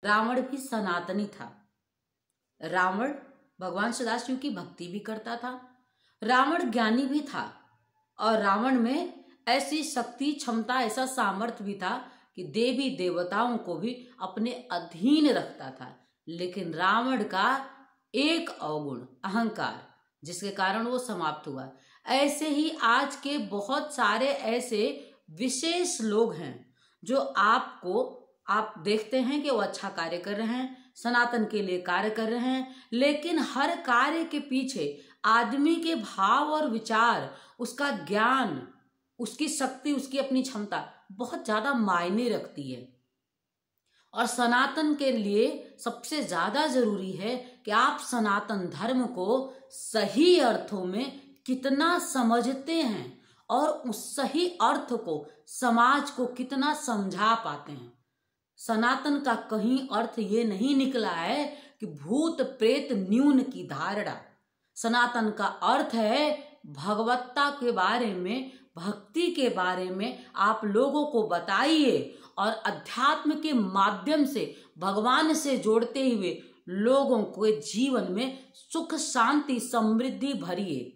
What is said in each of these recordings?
रावण भी सनातनी था। रावण भगवान सदाशिव की भक्ति भी करता था। रावण ज्ञानी भी था और रावण में ऐसी शक्ति, क्षमता, ऐसा सामर्थ्य भी था कि देवी देवताओं को भी अपने अधीन रखता था। लेकिन रावण का एक अवगुण, अहंकार, जिसके कारण वो समाप्त हुआ। ऐसे ही आज के बहुत सारे ऐसे विशेष लोग हैं जो आप देखते हैं कि वो अच्छा कार्य कर रहे हैं, सनातन के लिए कार्य कर रहे हैं, लेकिन हर कार्य के पीछे आदमी के भाव और विचार, उसका ज्ञान, उसकी शक्ति, उसकी अपनी क्षमता बहुत ज्यादा मायने रखती है। और सनातन के लिए सबसे ज्यादा जरूरी है कि आप सनातन धर्म को सही अर्थों में कितना समझते हैं और उस सही अर्थ को समाज को कितना समझा पाते हैं। सनातन का कहीं अर्थ ये नहीं निकला है कि भूत प्रेत न्यून की धारणा। सनातन का अर्थ है भगवत्ता के बारे में, भक्ति के बारे में आप लोगों को बताइए और अध्यात्म के माध्यम से भगवान से जोड़ते हुए लोगों को जीवन में सुख, शांति, समृद्धि भरिए।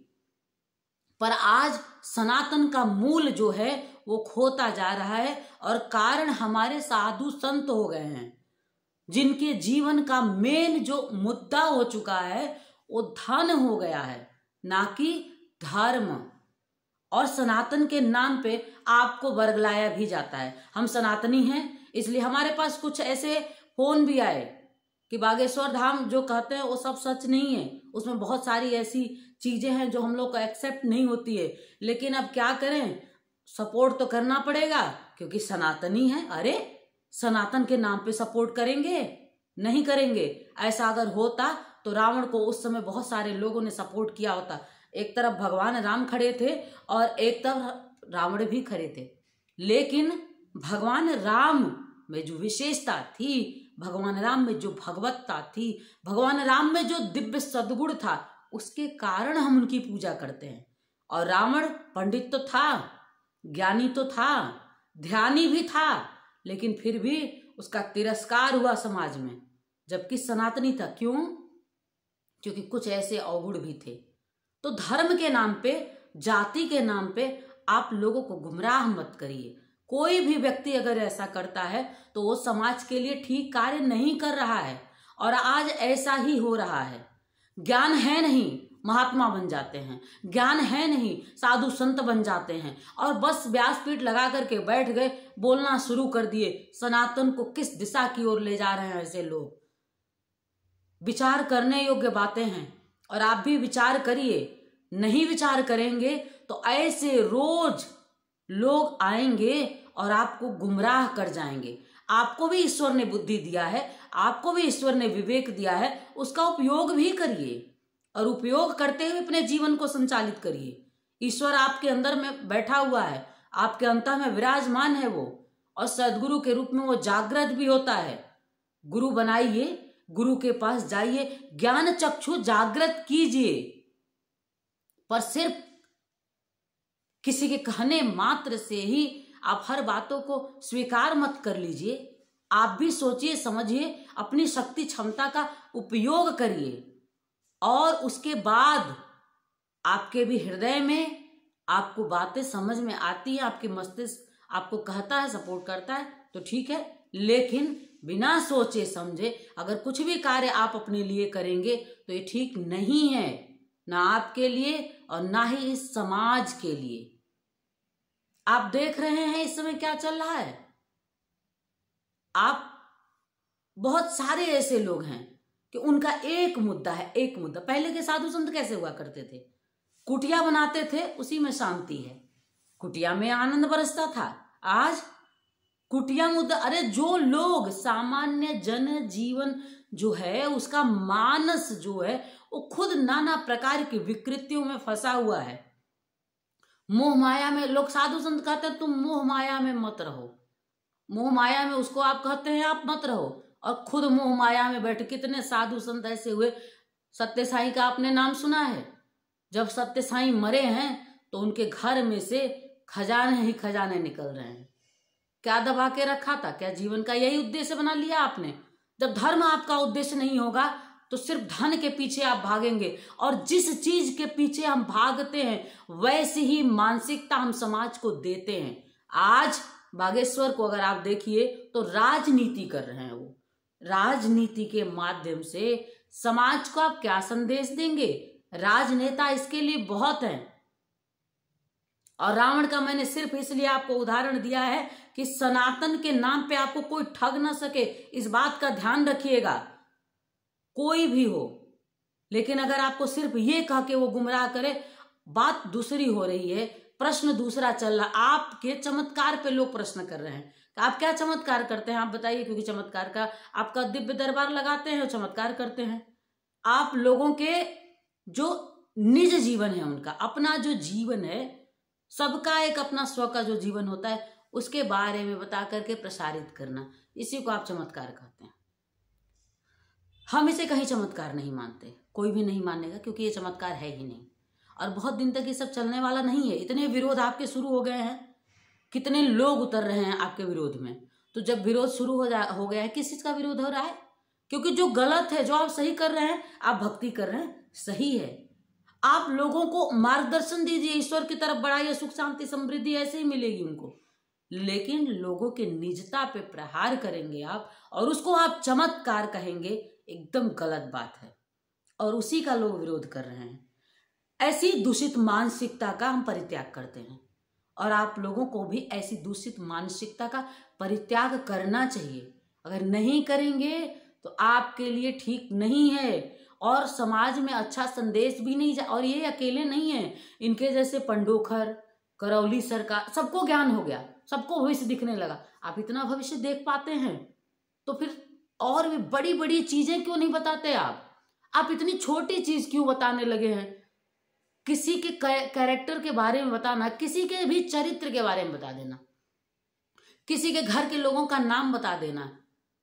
पर आज सनातन का मूल जो है वो खोता जा रहा है और कारण हमारे साधु संत हो गए हैं, जिनके जीवन का मेन जो मुद्दा हो चुका है वो धन हो गया है, ना कि धर्म। और सनातन के नाम पे आपको वर्गलाया भी जाता है। हम सनातनी हैं इसलिए हमारे पास कुछ ऐसे फोन भी आए कि बागेश्वर धाम जो कहते हैं वो सब सच नहीं है, उसमें बहुत सारी ऐसी चीजें हैं जो हम लोग को एक्सेप्ट नहीं होती है। लेकिन अब क्या करें, सपोर्ट तो करना पड़ेगा क्योंकि सनातनी है। अरे सनातन के नाम पे सपोर्ट करेंगे? नहीं करेंगे। ऐसा अगर होता तो रावण को उस समय बहुत सारे लोगों ने सपोर्ट किया होता। एक तरफ भगवान राम खड़े थे और एक तरफ रावण भी खड़े थे। लेकिन भगवान राम में जो विशेषता थी, भगवान राम में जो भगवत्ता थी, भगवान राम में जो दिव्य सद्गुण था, उसके कारण हम उनकी पूजा करते हैं। और रावण पंडित तो था, ज्ञानी तो था, ध्यानी भी था, लेकिन फिर भी उसका तिरस्कार हुआ समाज में, जबकि सनातनी था। क्यों? क्योंकि कुछ ऐसे अवगुण भी थे। तो धर्म के नाम पे, जाति के नाम पे आप लोगों को गुमराह मत करिए। कोई भी व्यक्ति अगर ऐसा करता है तो वो समाज के लिए ठीक कार्य नहीं कर रहा है। और आज ऐसा ही हो रहा है। ज्ञान है नहीं, महात्मा बन जाते हैं, ज्ञान है नहीं, साधु संत बन जाते हैं और बस व्यासपीठ लगा करके बैठ गए, बोलना शुरू कर दिए। सनातन को किस दिशा की ओर ले जा रहे हैं ऐसे लोग? विचार करने योग्य बातें हैं और आप भी विचार करिए। नहीं विचार करेंगे तो ऐसे रोज लोग आएंगे और आपको गुमराह कर जाएंगे। आपको भी ईश्वर ने बुद्धि दिया है, आपको भी ईश्वर ने विवेक दिया है, उसका उपयोग भी करिए और उपयोग करते हुए अपने जीवन को संचालित करिए। ईश्वर आपके अंदर में बैठा हुआ है, आपके अंतर में विराजमान है वो, और सदगुरु के रूप में वो जागृत भी होता है। गुरु बनाइए, गुरु के पास जाइए, ज्ञान चक्षु जागृत कीजिए। पर सिर्फ किसी के कहने मात्र से ही आप हर बातों को स्वीकार मत कर लीजिए। आप भी सोचिए, समझिए, अपनी शक्ति क्षमता का उपयोग करिए और उसके बाद आपके भी हृदय में आपको बातें समझ में आती है, आपके मस्तिष्क आपको कहता है, सपोर्ट करता है तो ठीक है। लेकिन बिना सोचे समझे अगर कुछ भी कार्य आप अपने लिए करेंगे तो ये ठीक नहीं है, ना आपके लिए और ना ही इस समाज के लिए। आप देख रहे हैं इस समय क्या चल रहा है। आप बहुत सारे ऐसे लोग हैं कि उनका एक मुद्दा है, एक मुद्दा। पहले के साधु संत कैसे हुआ करते थे? कुटिया बनाते थे, उसी में शांति है, कुटिया में आनंद बरसता था। आज कुटिया मुद्दा, अरे जो लोग सामान्य जन जीवन जो है उसका मानस जो है वो खुद नाना प्रकार की विकृतियों में फंसा हुआ है। मोह माया में लोग, साधु संत कहते हैं तुम मोह माया में मत रहो। मोह माया में उसको आप कहते हैं आप मत रहो, और खुद मोह माया में बैठे कितने साधु संत ऐसे हुए। सत्य साई का आपने नाम सुना है? जब सत्य साई मरे हैं तो उनके घर में से खजाने ही खजाने निकल रहे हैं। क्या दबा के रखा था? क्या जीवन का यही उद्देश्य बना लिया आपने? जब धर्म आपका उद्देश्य नहीं होगा तो सिर्फ धन के पीछे आप भागेंगे, और जिस चीज के पीछे हम भागते हैं वैसी ही मानसिकता हम समाज को देते हैं। आज बागेश्वर को अगर आप देखिए तो राजनीति कर रहे हैं, वो राजनीति के माध्यम से समाज को आप क्या संदेश देंगे? राजनेता इसके लिए बहुत हैं। और रावण का मैंने सिर्फ इसलिए आपको उदाहरण दिया है कि सनातन के नाम पे आपको कोई ठग ना सके, इस बात का ध्यान रखिएगा, कोई भी हो। लेकिन अगर आपको सिर्फ ये कह के वो गुमराह करे, बात दूसरी हो रही है, प्रश्न दूसरा चल रहा। आपके चमत्कार पे लोग प्रश्न कर रहे हैं, आप क्या चमत्कार करते हैं आप बताइए? क्योंकि चमत्कार का आपका दिव्य दरबार लगाते हैं, चमत्कार करते हैं। आप लोगों के जो निज जीवन है, उनका अपना जो जीवन है, सबका एक अपना स्व का जो जीवन होता है, उसके बारे में बता करके प्रसारित करना, इसी को आप चमत्कार कहते हैं। हम इसे कहीं चमत्कार नहीं मानते, कोई भी नहीं मानेगा, क्योंकि ये चमत्कार है ही नहीं। और बहुत दिन तक ये सब चलने वाला नहीं है। इतने विरोध आपके शुरू हो गए हैं, कितने लोग उतर रहे हैं आपके विरोध में। तो जब विरोध शुरू हो गया है, किस चीज का विरोध हो रहा है? क्योंकि जो गलत है, जो आप सही कर रहे हैं, आप भक्ति कर रहे हैं, सही है। आप लोगों को मार्गदर्शन दीजिए, ईश्वर की तरफ बढ़ाइए, सुख शांति समृद्धि ऐसे ही मिलेगी उनको। लेकिन लोगों के निजता पे प्रहार करेंगे आप, और उसको आप चमत्कार कहेंगे, एकदम गलत बात है। और उसी का लोग विरोध कर रहे हैं। ऐसी दूषित मानसिकता का हम परित्याग करते हैं, और आप लोगों को भी ऐसी दूषित मानसिकता का परित्याग करना चाहिए। अगर नहीं करेंगे तो आपके लिए ठीक नहीं है, और समाज में अच्छा संदेश भी नहीं और ये अकेले नहीं है, इनके जैसे पंडोखर, करौली सरकार, सबको ज्ञान हो गया, सबको भविष्य दिखने लगा। आप इतना भविष्य देख पाते हैं तो फिर और भी बड़ी बड़ी चीजें क्यों नहीं बताते? आप इतनी छोटी चीज क्यों बताने लगे हैं? किसी के कैरेक्टर के बारे में बताना, किसी के भी चरित्र के बारे में बता देना, किसी के घर के लोगों का नाम बता देना,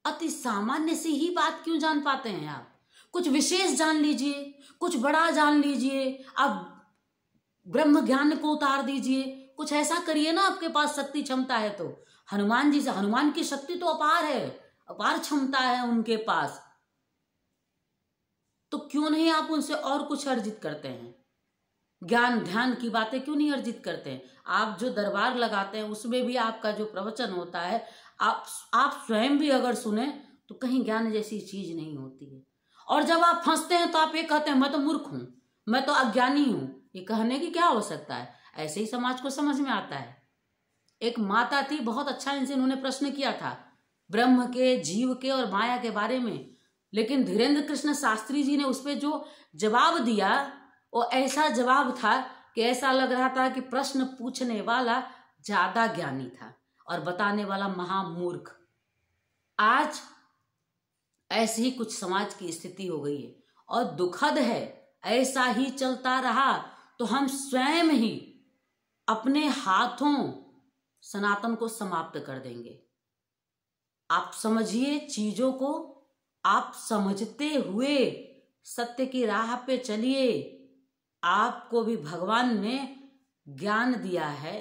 अति सामान्य सी ही बात क्यों जान पाते हैं आप? कुछ विशेष जान लीजिए, कुछ बड़ा जान लीजिए, आप ब्रह्म ज्ञान को उतार दीजिए, कुछ ऐसा करिए ना। आपके पास शक्ति क्षमता है तो हनुमान जी से, हनुमान की शक्ति तो अपार है, अपार क्षमता है उनके पास, तो क्यों नहीं आप उनसे और कुछ अर्जित करते हैं? ज्ञान ध्यान की बातें क्यों नहीं अर्जित करते हैं? आप जो दरबार लगाते हैं उसमें भी आपका जो प्रवचन होता है, आप स्वयं भी अगर सुने तो कहीं ज्ञान जैसी चीज नहीं होती है। और जब आप फंसते हैं तो आप ये कहते हैं मैं तो मूर्ख हूं, मैं तो अज्ञानी हूं। ये कहने की क्या आवश्यकता है? ऐसे ही समाज को समझ में आता है। एक माता थी, बहुत अच्छा इनसे इन्होंने प्रश्न किया था ब्रह्म के, जीव के और माया के बारे में, लेकिन धीरेन्द्र कृष्ण शास्त्री जी ने उस पर जो जवाब दिया वो ऐसा जवाब था कि ऐसा लग रहा था कि प्रश्न पूछने वाला ज्यादा ज्ञानी था और बताने वाला महामूर्ख। आज ऐसी ही कुछ समाज की स्थिति हो गई है, और दुखद है। ऐसा ही चलता रहा तो हम स्वयं ही अपने हाथों सनातन को समाप्त कर देंगे। आप समझिए चीजों को, आप समझते हुए सत्य की राह पे चलिए। आपको भी भगवान ने ज्ञान दिया है,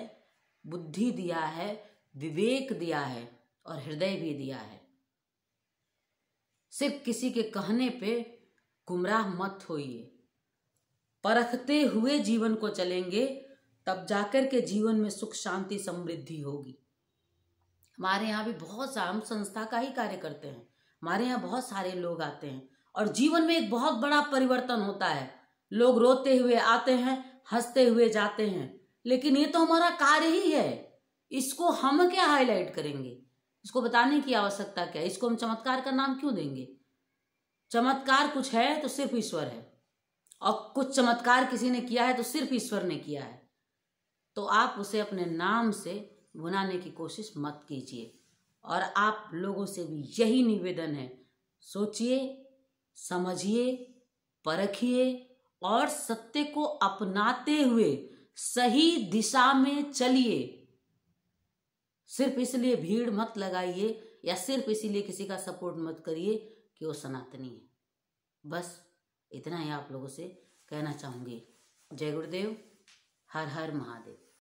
बुद्धि दिया है, विवेक दिया है और हृदय भी दिया है। सिर्फ किसी के कहने पे गुमराह मत होइए। परखते हुए जीवन को चलेंगे, तब जाकर के जीवन में सुख शांति समृद्धि होगी। हमारे यहाँ भी बहुत सारे, हम संस्था का ही कार्य करते हैं, हमारे यहाँ बहुत सारे लोग आते हैं और जीवन में एक बहुत बड़ा परिवर्तन होता है। लोग रोते हुए आते हैं, हंसते हुए जाते हैं, लेकिन ये तो हमारा कार्य ही है। इसको हम क्या हाईलाइट करेंगे? इसको बताने की आवश्यकता क्या है? इसको हम चमत्कार का नाम क्यों देंगे? चमत्कार कुछ है तो सिर्फ ईश्वर है, और कुछ चमत्कार किसी ने किया है तो सिर्फ ईश्वर ने किया है। तो आप उसे अपने नाम से बुलाने की कोशिश मत कीजिए। और आप लोगों से भी यही निवेदन है, सोचिए, समझिए, परखिए और सत्य को अपनाते हुए सही दिशा में चलिए। सिर्फ इसलिए भीड़ मत लगाइए या सिर्फ इसीलिए किसी का सपोर्ट मत करिए कि वो सनातनी है। बस इतना ही आप लोगों से कहना चाहूंगी। जय गुरुदेव, हर हर महादेव।